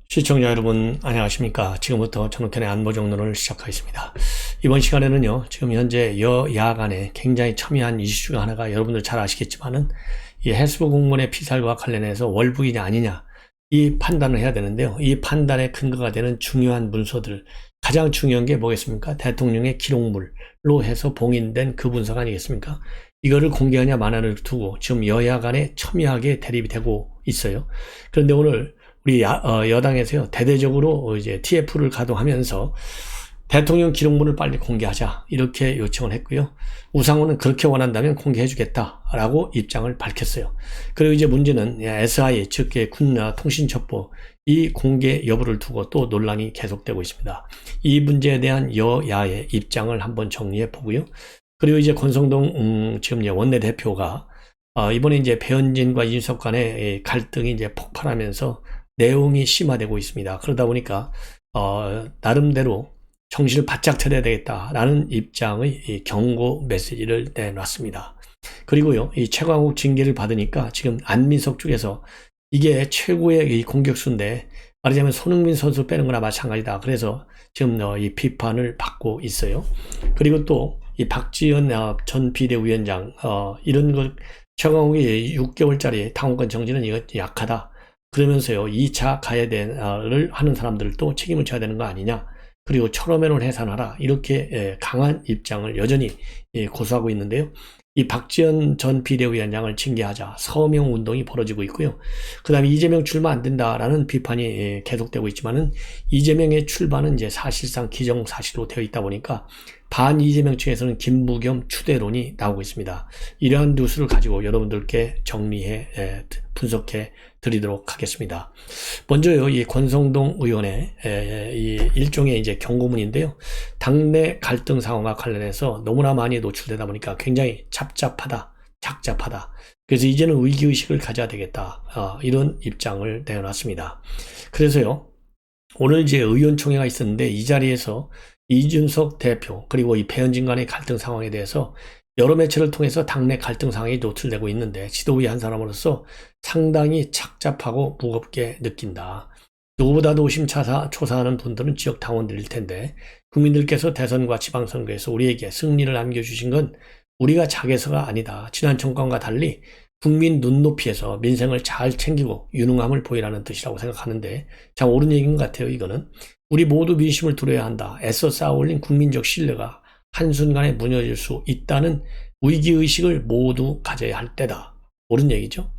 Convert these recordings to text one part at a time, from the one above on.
시청자 여러분 안녕하십니까. 지금부터 전국현의 안보정론을 시작하겠습니다. 이번 시간에는요, 지금 현재 여야 간에 굉장히 첨예한 이슈 중 하나가 여러분들 잘 아시겠지만은 이 해수부 공무원의 피살과 관련해서 월북이냐 아니냐 이 판단을 해야 되는데요. 이 판단의 근거가 되는 중요한 문서들, 가장 중요한 게 뭐겠습니까? 대통령의 기록물로 해서 봉인된 그 문서가 아니겠습니까? 이거를 공개하냐 마냐를 두고 지금 여야 간에 첨예하게 대립이 되고 있어요. 그런데 오늘 우리 여당에서요, 대대적으로 이제 TF를 가동하면서 대통령 기록물을 빨리 공개하자 이렇게 요청을 했고요. 우상호는 그렇게 원한다면 공개해주겠다라고 입장을 밝혔어요. 그리고 이제 문제는 SI 즉 군 통신첩보 이 공개 여부를 두고 또 논란이 계속되고 있습니다. 이 문제에 대한 여야의 입장을 한번 정리해 보고요. 그리고 이제 권성동 지금 원내대표가 이번에 이제 배현진과 이준석 간의 갈등이 이제 폭발하면서 내용이 심화되고 있습니다. 그러다 보니까 나름대로 정신을 바짝 차려야 되겠다라는 입장의 이 경고 메시지를 내놨습니다. 그리고요, 이 최광욱 징계를 받으니까 지금 안민석 쪽에서 이게 최고의 이 공격수인데 말하자면 손흥민 선수 빼는 거나 마찬가지다. 그래서 지금 이 비판을 받고 있어요. 그리고 또 이 박지원 전 비대위원장 이런 것 최광욱이 6개월짜리 당원권 정지는 이거 약하다. 그러면서요, 2차 가해를 하는 사람들도 책임을 져야 되는 거 아니냐. 그리고 철호맨을 해산하라. 이렇게 강한 입장을 여전히 고수하고 있는데요. 이 박지원 전 비대위원장을 징계하자 서명 운동이 벌어지고 있고요. 그 다음에 이재명 출마 안 된다라는 비판이 계속되고 있지만은 이재명의 출마는 이제 사실상 기정사실로 되어 있다 보니까 반 이재명 측에서는 김부겸 추대론이 나오고 있습니다. 이러한 뉴스를 가지고 여러분들께 정리해 분석해 드리도록 하겠습니다. 먼저요, 이 권성동 의원의 이 일종의 이제 경고문인데요. 당내 갈등 상황과 관련해서 너무나 많이 노출되다 보니까 굉장히 착잡하다. 그래서 이제는 위기의식을 가져야 되겠다. 이런 입장을 내놨습니다. 그래서요, 오늘 이제 의원총회가 있었는데 이 자리에서 이준석 대표 그리고 이 배현진 간의 갈등 상황에 대해서 여러 매체를 통해서 당내 갈등 상황이 노출되고 있는데 지도부의 한 사람으로서 상당히 착잡하고 무겁게 느낀다. 누구보다도 조사하는 분들은 지역 당원들일 텐데 국민들께서 대선과 지방선거에서 우리에게 승리를 안겨주신 건 우리가 작아서가 아니다. 지난 정권과 달리 국민 눈높이에서 민생을 잘 챙기고 유능함을 보이라는 뜻이라고 생각하는데 참 옳은 얘기인 것 같아요. 이거는 우리 모두 민심을 들어야 한다. 애써 쌓아올린 국민적 신뢰가 한순간에 무너질 수 있다는 위기의식을 모두 가져야 할 때다. 옳은 얘기죠.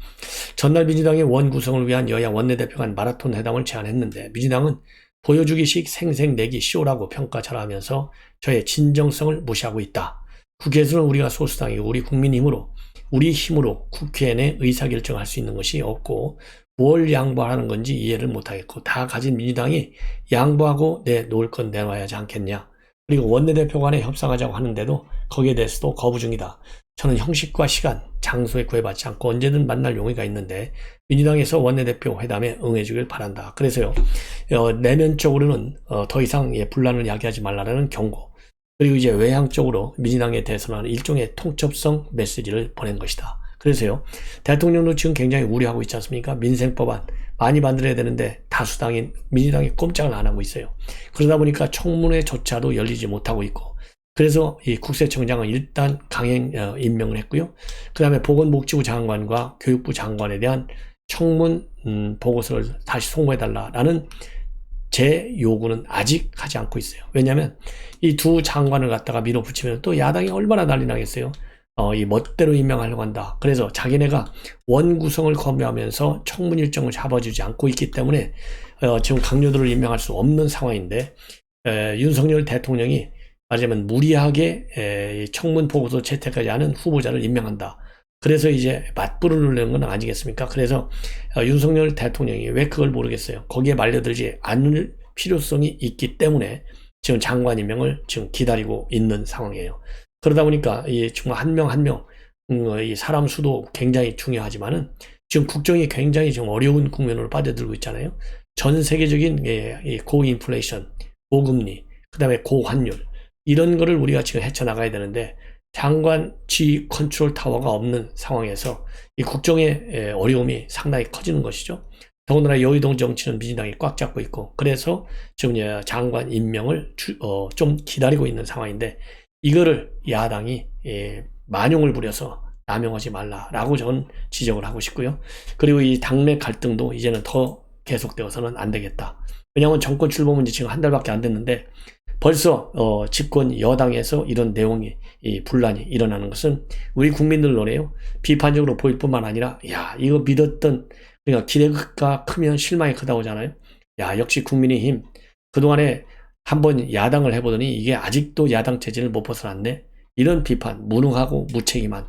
전날 민주당의 원구성을 위한 여야 원내대표 간 마라톤 회담을 제안했는데 민주당은 보여주기식 생색내기 쇼라고 평가절하하면서 저의 진정성을 무시하고 있다. 국회에서는 우리가 소수당이고 우리 국민 힘으로 우리 힘으로 국회 내 의사결정할 수 있는 것이 없고 뭘 양보하는 건지 이해를 못하겠고 다 가진 민주당이 양보하고 내놓을 건 내놔야 하지 않겠냐. 그리고 원내대표 간에 협상하자고 하는데도 거기에 대해서도 거부 중이다. 저는 형식과 시간, 장소에 구애받지 않고 언제든 만날 용의가 있는데 민주당에서 원내대표 회담에 응해주길 바란다. 그래서요, 내면적으로는 더 이상 분란을 야기하지 말라는 경고. 그리고 이제 외향적으로 민주당에 대해서는 일종의 통첩성 메시지를 보낸 것이다. 그래서요, 대통령도 지금 굉장히 우려하고 있지 않습니까? 민생법안 많이 만들어야 되는데 다수당인 민주당이 꼼짝을 안 하고 있어요. 그러다 보니까 청문회조차도 열리지 못하고 있고, 그래서 이 국세청장은 일단 강행 임명을 했고요. 그 다음에 보건복지부 장관과 교육부 장관에 대한 청문 보고서를 다시 송고해달라라는 제 요구는 아직 하지 않고 있어요. 왜냐하면 이 두 장관을 갖다가 밀어붙이면 또 야당이 얼마나 난리 나겠어요. 이 멋대로 임명하려고 한다. 그래서 자기네가 원구성을 검토하면서 청문 일정을 잡아주지 않고 있기 때문에 지금 강요들을 임명할 수 없는 상황인데 윤석열 대통령이 말하자면 무리하게 청문 보고서 채택하지 않은 후보자를 임명한다. 그래서 이제 맞불을 누르는 건 아니겠습니까? 그래서 윤석열 대통령이 왜 그걸 모르겠어요. 거기에 말려들지 않을 필요성이 있기 때문에 지금 장관 임명을 지금 기다리고 있는 상황이에요. 그러다 보니까 이 정말 한 명 한 명 이 사람 수도 굉장히 중요하지만은 지금 국정이 굉장히 지금 어려운 국면으로 빠져들고 있잖아요. 전 세계적인 이 고인플레이션, 고금리, 그다음에 고환율 이런 거를 우리가 지금 헤쳐나가야 되는데 장관 G 컨트롤 타워가 없는 상황에서 이 국정의 어려움이 상당히 커지는 것이죠. 더군다나 여의도 정치는 민주당이 꽉 잡고 있고, 그래서 지금 장관 임명을 좀 기다리고 있는 상황인데, 이거를 야당이 만용을 부려서 남용하지 말라라고 저는 지적을 하고 싶고요. 그리고 이 당내 갈등도 이제는 더 계속되어서는 안 되겠다. 왜냐하면 정권 출범은 지금 한 달밖에 안 됐는데 벌써 집권 여당에서 이런 내용이 분란이 일어나는 것은 우리 국민들 노래요. 비판적으로 보일 뿐만 아니라 야 이거 믿었던 그러니까 기대가 크면 실망이 크다고 하잖아요. 야 역시 국민의힘 그동안에 한번 야당을 해보더니 이게 아직도 야당 체제를 못 벗어났네. 이런 비판 무능하고 무책임한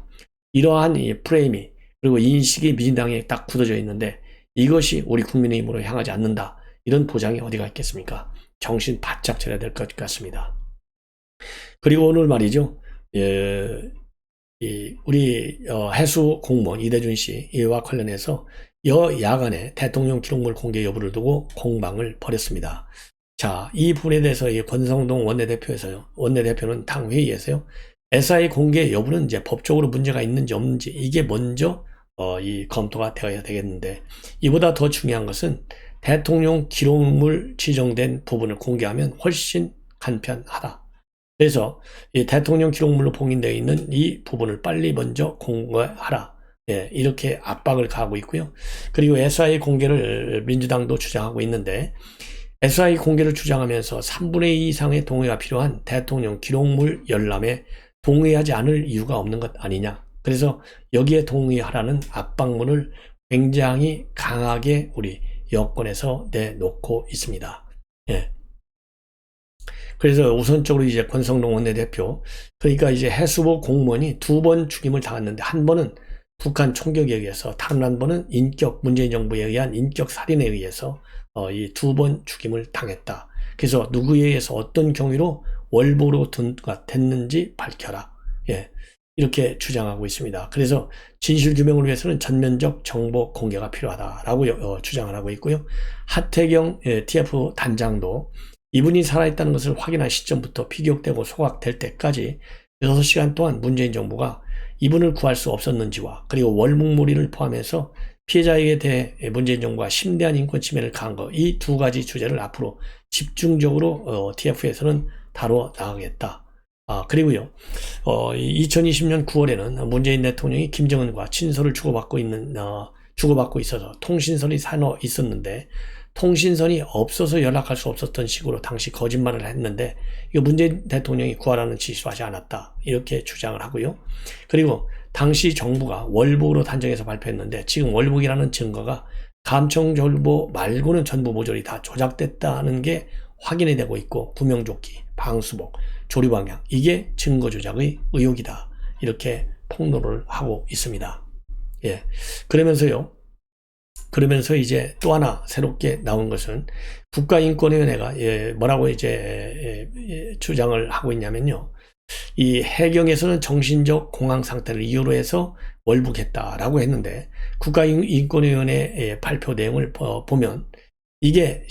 이러한 이 프레임이 그리고 인식이 민주당에 딱 굳어져 있는데 이것이 우리 국민의힘으로 향하지 않는다. 이런 보장이 어디가 있겠습니까? 정신 바짝 차려야 될 것 같습니다. 그리고 오늘 말이죠. 우리 해수 공무원 이대준 씨 이와 관련해서 여야간의 대통령 기록물 공개 여부를 두고 공방을 벌였습니다. 자, 이 부분에 대해서 권성동 원내대표는 당 회의에서요. SI 공개 여부는 이제 법적으로 문제가 있는지 없는지 이게 먼저 이 검토가 되어야 되겠는데 이보다 더 중요한 것은 대통령 기록물 지정된 부분을 공개하면 훨씬 간편하다. 그래서 이 대통령 기록물로 봉인되어 있는 이 부분을 빨리 먼저 공개하라. 예, 이렇게 압박을 가하고 있고요. 그리고 SI 공개를 민주당도 주장하고 있는데 SI 공개를 주장하면서 3분의 2 이상의 동의가 필요한 대통령 기록물 열람에 동의하지 않을 이유가 없는 것 아니냐. 그래서 여기에 동의하라는 압박문을 굉장히 강하게 우리 여권에서 내놓고 있습니다. 예. 그래서 우선적으로 이제 권성동 원내대표, 그러니까 이제 해수부 공무원이 2번 죽임을 당했는데 한 번은 북한 총격에 의해서, 다른 한 번은 문재인 정부에 의한 인격 살인에 의해서 이 2번 죽임을 당했다. 그래서 누구에 의해서 어떤 경위로 월보로 됐는지 밝혀라. 예. 이렇게 주장하고 있습니다. 그래서 진실규명을 위해서는 전면적 정보 공개가 필요하다라고 주장을 하고 있고요. 하태경 TF 단장도 이분이 살아있다는 것을 확인한 시점부터 피격되고 소각될 때까지 6시간 동안 문재인 정부가 이분을 구할 수 없었는지와 그리고 월북몰이를 포함해서 피해자에게 대해 문재인 정부가 심대한 인권 침해를 가한 것, 이 두 가지 주제를 앞으로 집중적으로 TF에서는 다뤄 나가겠다. 그리고요, 2020년 9월에는 문재인 대통령이 김정은과 친서를 주고받고 있어서 통신선이 산어 있었는데, 통신선이 없어서 연락할 수 없었던 식으로 당시 거짓말을 했는데, 이거 문재인 대통령이 구하라는 지시도 하지 않았다. 이렇게 주장을 하고요. 그리고 당시 정부가 월북으로 단정해서 발표했는데, 지금 월북이라는 증거가 감청정보 말고는 전부 모조리 다 조작됐다는 게 확인이 되고 있고, 구명조끼, 방수복, 조리방향, 이게 증거 조작의 의혹이다. 이렇게 폭로를 하고 있습니다. 예. 그러면서 이제 또 하나 새롭게 나온 것은 국가인권위원회가 뭐라고 이제 주장을 하고 있냐면요. 이 해경에서는 정신적 공황 상태를 이유로 해서 월북했다라고 했는데 국가인권위원회 발표 내용을 보면 이게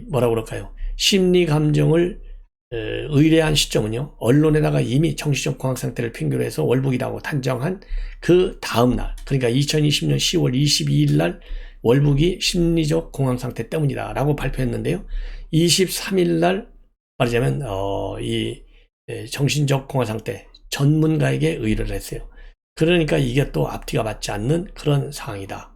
뭐라고 그럴까요? 심리 감정을 의뢰한 시점은요, 언론에다가 이미 정신적 공황 상태를 핑계로 해서 월북이라고 단정한 그 다음날, 그러니까 2020년 10월 22일 날 월북이 심리적 공황 상태 때문이다 라고 발표했는데요, 23일 날 말하자면 이 정신적 공황 상태 전문가에게 의뢰를 했어요. 그러니까 이게 또 앞뒤가 맞지 않는 그런 상황이다.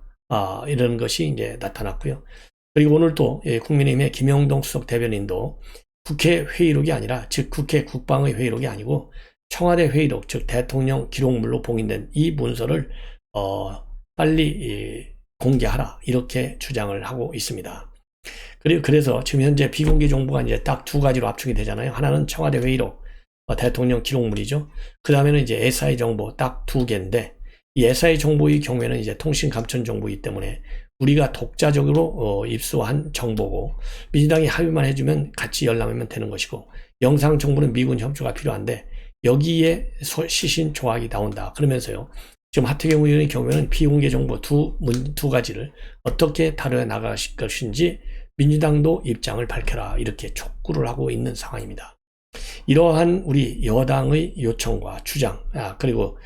이런 것이 이제 나타났고요. 그리고 오늘 또 국민의힘의 김영동 수석 대변인도 국회 회의록이 아니라, 즉 국회 국방의 회의록이 아니고 청와대 회의록, 즉 대통령 기록물로 봉인된 이 문서를 빨리 공개하라, 이렇게 주장을 하고 있습니다. 그래서 지금 현재 비공개 정보가 이제 딱 두 가지로 압축이 되잖아요. 하나는 청와대 회의록, 대통령 기록물이죠. 그 다음에는 이제 SI 정보 딱 두 개인데, 이 SI 정보의 경우에는 이제 통신 감청 정보이기 때문에 우리가 독자적으로 입수한 정보고, 민주당이 합의만 해주면 같이 열람하면 되는 것이고, 영상 정보는 미군 협조가 필요한데 여기에 시신 조각이 나온다. 그러면서요, 지금 하태경 의원의 경우에는 비공개 정보 두 가지를 어떻게 다뤄 나갈 것인지 민주당도 입장을 밝혀라, 이렇게 촉구를 하고 있는 상황입니다. 이러한 우리 여당의 요청과 주장, 그리고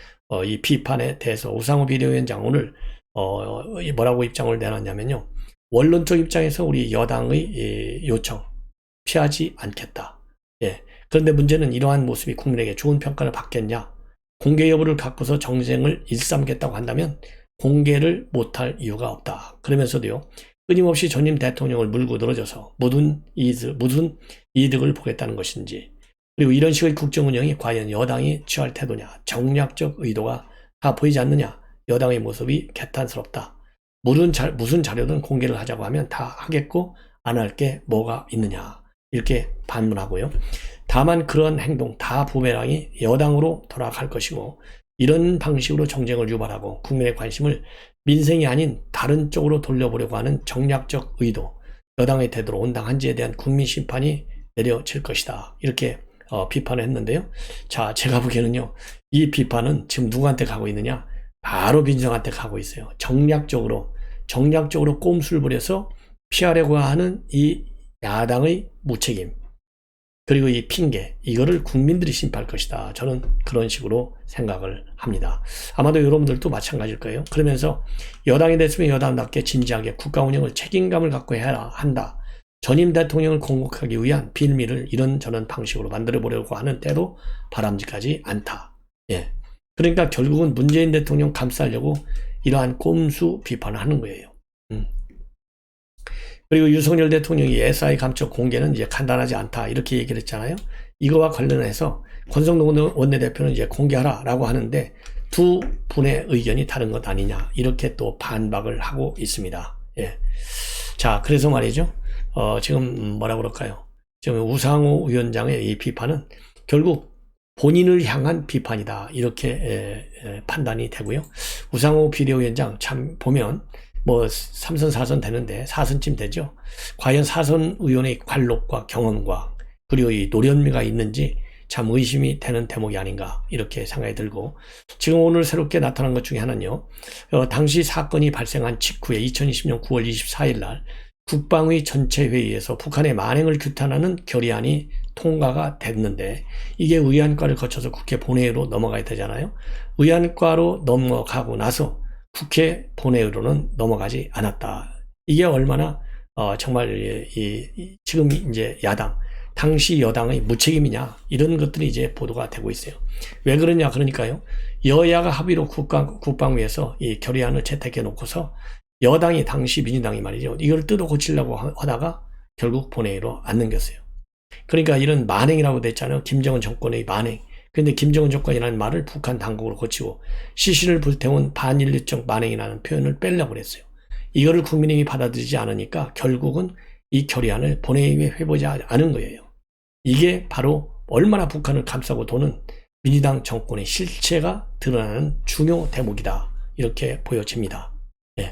이 비판에 대해서 우상호 비대위원장 오늘 뭐라고 입장을 내놨냐면요. 원론적 입장에서 우리 여당의 요청 피하지 않겠다. 예. 그런데 문제는 이러한 모습이 국민에게 좋은 평가를 받겠냐? 공개 여부를 갖고서 정쟁을 일삼겠다고 한다면 공개를 못할 이유가 없다. 그러면서도요. 끊임없이 전임 대통령을 물고 늘어져서 무슨 이득을 보겠다는 것인지, 그리고 이런 식의 국정 운영이 과연 여당이 취할 태도냐, 정략적 의도가 다 보이지 않느냐, 여당의 모습이 개탄스럽다. 무슨 자료든 공개를 하자고 하면 다 하겠고 안 할 게 뭐가 있느냐, 이렇게 반문하고요. 다만 그런 행동 다 부메랑이 여당으로 돌아갈 것이고, 이런 방식으로 정쟁을 유발하고 국민의 관심을 민생이 아닌 다른 쪽으로 돌려보려고 하는 정략적 의도, 여당의 태도로 온당한지에 대한 국민 심판이 내려질 것이다. 이렇게 비판을 했는데요. 자, 제가 보기에는요, 이 비판은 지금 누구한테 가고 있느냐? 바로 민주당한테 가고 있어요. 정략적으로 꼼수를 부려서 피하려고 하는 이 야당의 무책임, 그리고 이 핑계, 이거를 국민들이 심판할 것이다. 저는 그런 식으로 생각을 합니다. 아마도 여러분들도 마찬가지일 거예요. 그러면서 여당이 됐으면 여당답게 진지하게 국가 운영을 책임감을 갖고 해야 한다. 전임 대통령을 공격하기 위한 빌미를 이런저런 방식으로 만들어 보려고 하는 때도 바람직하지 않다. 예. 그러니까 결국은 문재인 대통령 감싸려고 이러한 꼼수 비판을 하는 거예요. 그리고 윤석열 대통령이 SI 감축 공개는 이제 간단하지 않다, 이렇게 얘기를 했잖아요. 이거와 관련해서 권성동 원내대표는 이제 공개하라라고 하는데 두 분의 의견이 다른 것 아니냐, 이렇게 또 반박을 하고 있습니다. 예. 자, 그래서 말이죠. 지금 뭐라 그럴까요? 지금 우상호 위원장의 이 비판은 결국 본인을 향한 비판이다, 이렇게 판단이 되고요. 우상호 비대위원장 참 보면 뭐 3선 4선 되는데 4선쯤 되죠. 과연 4선 의원의 관록과 경험과 그리고 이 노련미가 있는지 참 의심이 되는 대목이 아닌가, 이렇게 생각이 들고, 지금 오늘 새롭게 나타난 것 중에 하나는요. 당시 사건이 발생한 직후에 2020년 9월 24일 날 국방위 전체 회의에서 북한의 만행을 규탄하는 결의안이 통과가 됐는데, 이게 의안과를 거쳐서 국회 본회의로 넘어가야 되잖아요. 의안과로 넘어가고 나서 국회 본회의로는 넘어가지 않았다. 이게 얼마나 정말 지금 이제 야당, 당시 여당의 무책임이냐, 이런 것들이 이제 보도가 되고 있어요. 왜 그러냐, 그러니까요. 여야가 합의로 국방위에서 이 결의안을 채택해 놓고서 여당이, 당시 민주당이 말이죠, 이걸 뜯어 고치려고 하다가 결국 본회의로 안 넘겼어요. 그러니까 이런 만행이라고 됐잖아요. 김정은 정권의 만행. 그런데 김정은 정권이라는 말을 북한 당국으로 고치고 시신을 불태운 반인류적 만행이라는 표현을 빼려고 그랬어요. 이거를 국민의힘이 받아들이지 않으니까 결국은 이 결의안을 본회의에 회부하지 않은 거예요. 이게 바로 얼마나 북한을 감싸고 도는 민주당 정권의 실체가 드러나는 중요 대목이다, 이렇게 보여집니다. 예.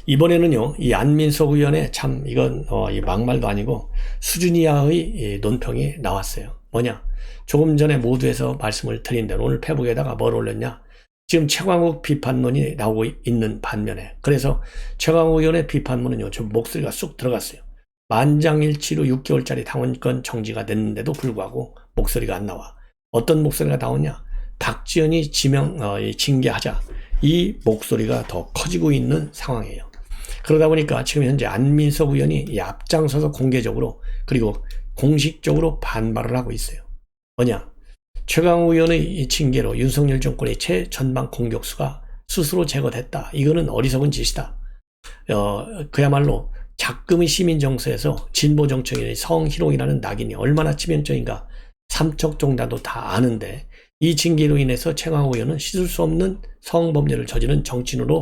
이번에는요, 이 안민석 의원의 참 이건 이 막말도 아니고 수준 이하의 논평이 나왔어요. 뭐냐? 조금 전에 모두에서 말씀을 드린 대로 오늘 페북에다가 뭘 올렸냐? 지금 최광욱 비판론이 나오고 있는 반면에, 그래서 최광욱 의원의 비판문은요, 좀 목소리가 쑥 들어갔어요. 만장일치로 6개월짜리 당원권 정지가 됐는데도 불구하고 목소리가 안 나와. 어떤 목소리가 나오냐? 박지원이 징계하자. 이 목소리가 더 커지고 있는 상황이에요. 그러다 보니까 지금 현재 안민석 의원이 앞장서서 공개적으로 그리고 공식적으로 반발을 하고 있어요. 뭐냐? 최강욱 의원의 이 징계로 윤석열 정권의 최전방 공격수가 스스로 제거됐다. 이거는 어리석은 짓이다. 그야말로 작금의 시민 정서에서 진보 정책인의 성희롱이라는 낙인이 얼마나 치명적인가 삼척종다도 다 아는데, 이 징계로 인해서 최강욱 의원은 씻을 수 없는 성범죄를 저지른 정치인으로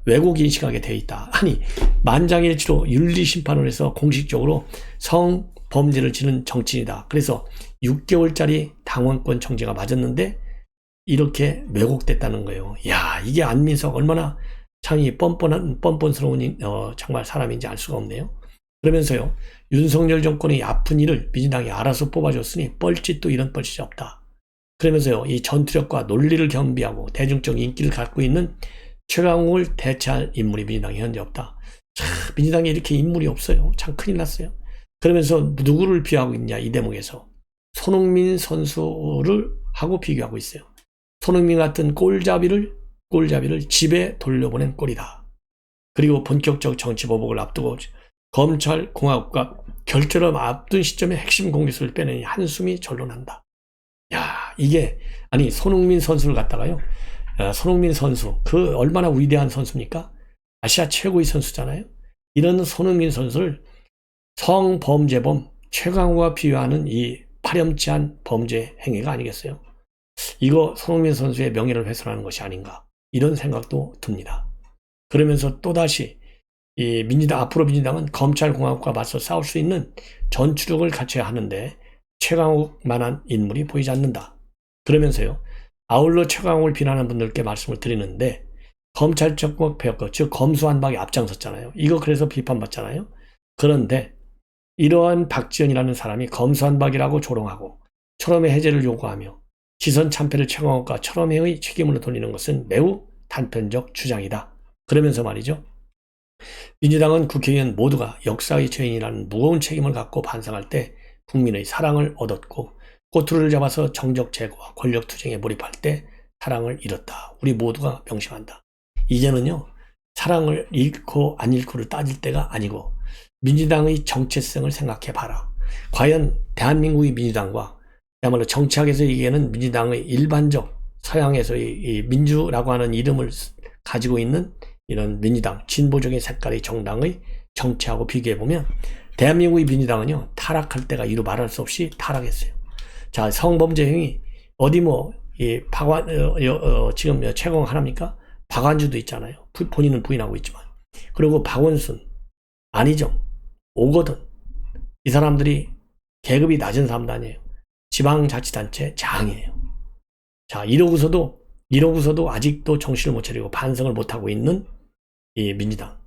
왜곡 인식하게 되어 있다. 아니, 만장일치로 윤리심판을 해서 공식적으로 성범죄를 지른 정치인이다. 그래서 6개월짜리 당원권 정지가 맞았는데 이렇게 왜곡됐다는 거예요. 야, 이게 안민석 얼마나 참 이 뻔뻔스러운 정말 사람인지 알 수가 없네요. 그러면서요, 윤석열 정권의 아픈 일을 민주당이 알아서 뽑아줬으니 뻘짓도 이런 뻘짓이 없다. 그러면서요, 이 전투력과 논리를 겸비하고 대중적 인기를 갖고 있는 최강욱을 대체할 인물이 민주당에 현재 없다. 참, 민주당에 이렇게 인물이 없어요. 참 큰일 났어요. 그러면서 누구를 비하하고 있냐, 이 대목에서 손흥민 선수를 하고 비교하고 있어요. 손흥민 같은 뒷골잡이를 집에 돌려보낸 꼴이다. 그리고 본격적 정치 보복을 앞두고 검찰 공화국과 결전을 앞둔 시점에 핵심 공격수를 빼내니 한숨이 절로 난다. 야, 이게 아니 손흥민 선수를 갖다가요. 손흥민 선수 그 얼마나 위대한 선수입니까? 아시아 최고의 선수잖아요. 이런 손흥민 선수를 성범죄범 최강호가 비유하는 이 파렴치한 범죄 행위가 아니겠어요? 이거 손흥민 선수의 명예를 훼손하는 것이 아닌가 이런 생각도 듭니다. 그러면서 또다시 이 앞으로 민주당은 검찰공화국과 맞서 싸울 수 있는 전투력을 갖춰야 하는데 최강욱만한 인물이 보이지 않는다. 그러면서요. 아울러 최강욱을 비난하는 분들께 말씀을 드리는데 검찰적 폐허, 즉 검수완박에 앞장섰잖아요. 이거 그래서 비판받잖아요. 그런데 이러한 박지원이라는 사람이 검수완박이라고 조롱하고 철험의 해제를 요구하며 지선 참패를 최강욱과 철험회의 책임으로 돌리는 것은 매우 단편적 주장이다. 그러면서 말이죠. 민주당은 국회의원 모두가 역사의 죄인이라는 무거운 책임을 갖고 반성할 때 국민의 사랑을 얻었고 꼬투리를 잡아서 정적 제거와 권력 투쟁에 몰입할 때 사랑을 잃었다. 우리 모두가 명심한다. 이제는요. 사랑을 잃고 안 잃고를 따질 때가 아니고 민주당의 정체성을 생각해봐라. 과연 대한민국의 민주당과 그야말로 정치학에서 얘기하는 민주당의 일반적 서양에서의 이 민주라고 하는 이름을 가지고 있는 이런 민주당, 진보적인 색깔의 정당의 정치하고 비교해보면 대한민국의 민주당은요, 타락할 때가 이루 말할 수 없이 타락했어요. 자, 성범죄 행위, 어디 지금 최강 하나입니까? 박완주도 있잖아요. 본인은 부인하고 있지만. 그리고 박원순, 안희정, 오거돈. 이 사람들이 계급이 낮은 사람도 아니에요. 지방자치단체 장이에요. 자, 이러고서도 아직도 정신을 못 차리고 반성을 못하고 있는 이 민주당.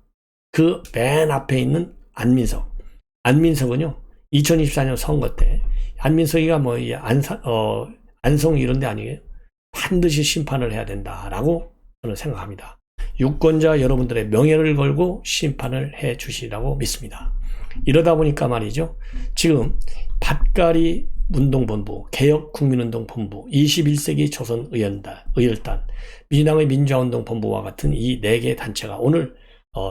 그 맨 앞에 있는 안민석. 안민석은요, 2024년 선거 때, 안민석이가 안성 이런 데 아니에요. 반드시 심판을 해야 된다라고 저는 생각합니다. 유권자 여러분들의 명예를 걸고 심판을 해 주시라고 믿습니다. 이러다 보니까 말이죠. 지금 밭가리 운동본부, 개혁국민운동본부, 21세기 조선의열단, 민주당의 민주화운동본부와 같은 이 4개 단체가 오늘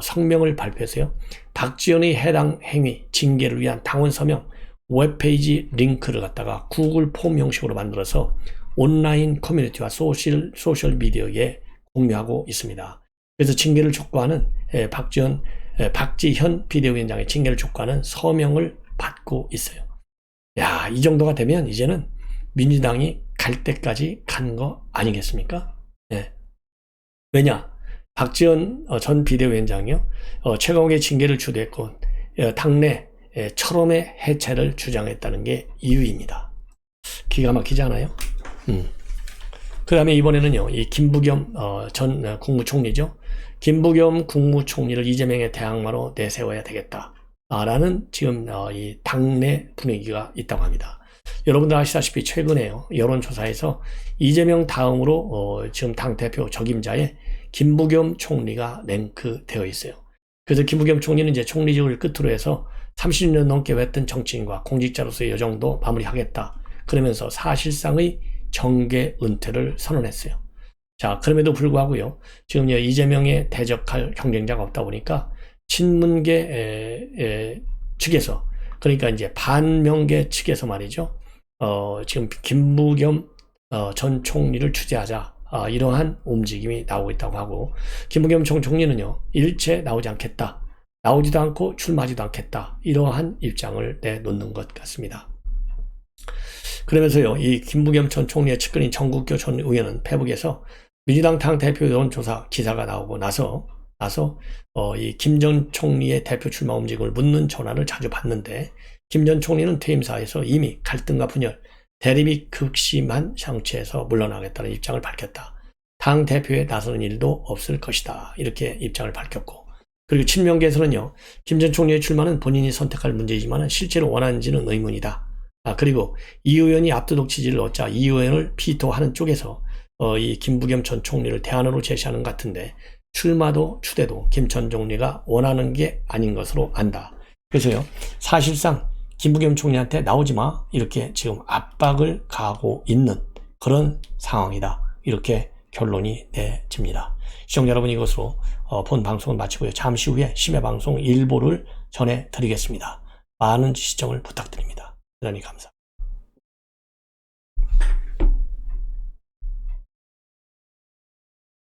성명을 발표해서요. 박지원의 해당 행위 징계를 위한 당원 서명 웹페이지 링크를 갖다가 구글 폼 형식으로 만들어서 온라인 커뮤니티와 소셜 미디어에 공유하고 있습니다. 그래서 징계를 촉구하는 박지현 비대위원장의 징계를 촉구하는 서명을 받고 있어요. 야, 이 정도가 되면 이제는 민주당이 갈 때까지 간 거 아니겠습니까? 네. 왜냐? 박지원 전 비대위원장이요. 최강욱의 징계를 주도했고 당내 철험의 해체를 주장했다는 게 이유입니다. 기가 막히지 않아요? 그 다음에 이번에는요. 이 김부겸 전 국무총리죠. 김부겸 국무총리를 이재명의 대항마로 내세워야 되겠다. 라는 지금 이 당내 분위기가 있다고 합니다. 여러분들 아시다시피 최근에요. 여론조사에서 이재명 다음으로 지금 당대표 적임자에 김부겸 총리가 랭크되어 있어요. 그래서 김부겸 총리는 이제 총리직을 끝으로 해서 30년 넘게 했던 정치인과 공직자로서의 여정도 마무리하겠다. 그러면서 사실상의 정계 은퇴를 선언했어요. 자, 그럼에도 불구하고요. 지금 이재명에 대적할 경쟁자가 없다 보니까 친문계 측에서 그러니까 이제 반명계 측에서 말이죠. 지금 김부겸 전 총리를 취재하자 이러한 움직임이 나오고 있다고 하고 김부겸 전 총리는요. 일체 나오지 않겠다. 나오지도 않고 출마하지도 않겠다. 이러한 입장을 내놓는 것 같습니다. 그러면서요. 이 김부겸 전 총리의 측근인 정국교 전 의원은 페북에서 민주당 당대표 여론조사 기사가 나오고 나서 이 김 전 총리의 대표 출마 움직임을 묻는 전화를 자주 받는데 김 전 총리는 퇴임사에서 이미 갈등과 분열, 대립이 극심한 상태에서 물러나겠다는 입장을 밝혔다. 당 대표에 나서는 일도 없을 것이다. 이렇게 입장을 밝혔고 그리고 친명계에서는요. 김 전 총리의 출마는 본인이 선택할 문제이지만 실제로 원하는지는 의문이다. 그리고 이 의원이 압도적 지지를 얻자 이 의원을 피토하는 쪽에서 이 김부겸 전 총리를 대안으로 제시하는 것 같은데 출마도 추대도 김 전 총리가 원하는 게 아닌 것으로 안다. 그래서요. 사실상 김부겸 총리한테 나오지 마. 이렇게 지금 압박을 가하고 있는 그런 상황이다. 이렇게 결론이 내집니다. 시청자 여러분, 이것으로 본 방송을 마치고요. 잠시 후에 심야 방송 일부를 전해드리겠습니다. 많은 시청을 부탁드립니다. 대단히 감사합니다.